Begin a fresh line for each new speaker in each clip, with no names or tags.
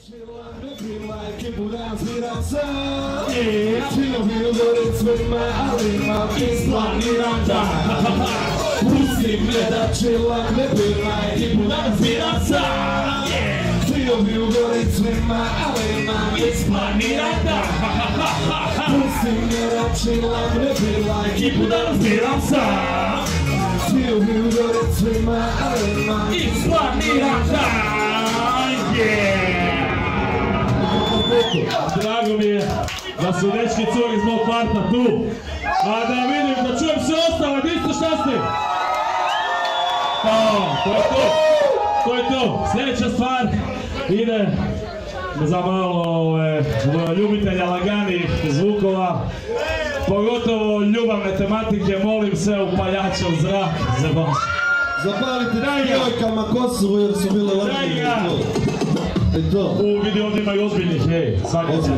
Ekipu danas sviram sam. Svino vino gorit svima, ali imam isplaniran dan. Pusti me da chillam, ne bila, ekipu danas sviram sam. Svino vino gorit svima, ali imam isplaniran dan. Pusti me da chillam, ne bila, ekipu danas sviram sam. Svino vino gorit svima, ali imam isplaniran dan.
Drago mi je da su dečki curi iz mog kvarta tu. A da vidim, da čujem se ostalo, gdje ste, šta ste? To je to. To je to. Sljedeća stvar ide za malo ljubitelja laganih zvukova. Pogotovo ljubav tematike, molim se upaljača u zrak za vas.
Zapalite djevojkama Kosovo jer su bile lagane.
U vidi ovdje imaju ozbiljnih, svaki se.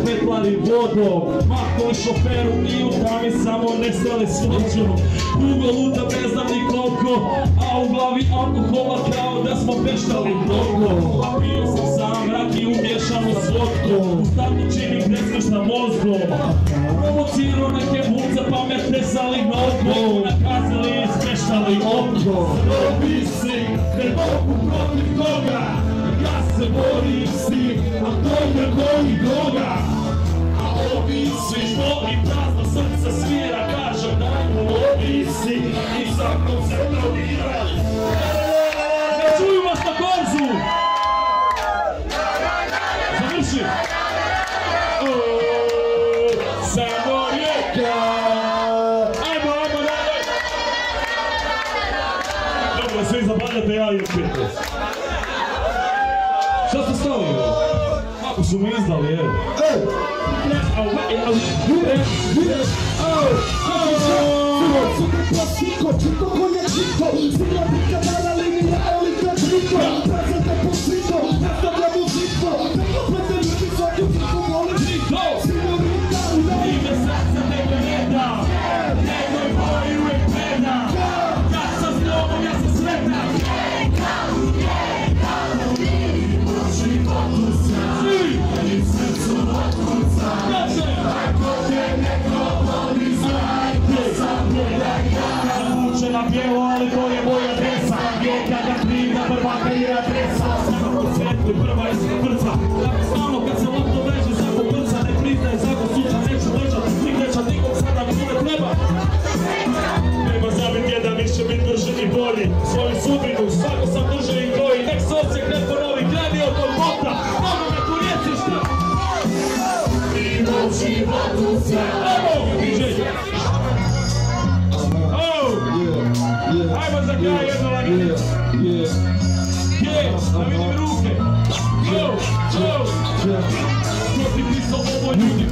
Petlani vodom, maknuli šoferu i u tami samo neseli slođu. Dugo luta ne znam ni koliko, a u glavi alkohola kao da smo peštali mnogo. Pio sam sam rak i umješanu slatko, u startu činim nesmišna mozgom. Provocirao neke mulce pa me tesali nogo, nakazali i smeštali oko. Robi si, ne mogu protiv toga, ja se borim s tim, a to je koji droga. A ovi svi što i prazno srce svira, kažem da mu ovi si i sa mnom se prodira. Ne čuju vas na korzu! Završi! Samo rijeka! Ajmo dalje! Dobro, svi zabavljate, ja i opet. Šta ste stali? Kako su mi izdali, na bijelo, ali to je moja adresa. Vijeka ga krivna, prva karira tresa. Samo po svijetu, prva iz prca. Dakle, stalno kad se lopto veže, zako prca ne priznaje, zako sutra neću ležat. Nigdeća nikom sada mi ne treba. Nema zabit jedan, više bit brži i bolji. Svoju sudbinu, svako sam drže i goji. Nek se osjek ne ponovi, kreni od tog bota. Ono me tu rijeci šta? Imam životu sve. Evo, DJ. Ajmo za kraj jedno laganje. Da vidim ruke. Ko ti pisao ovo ljudi?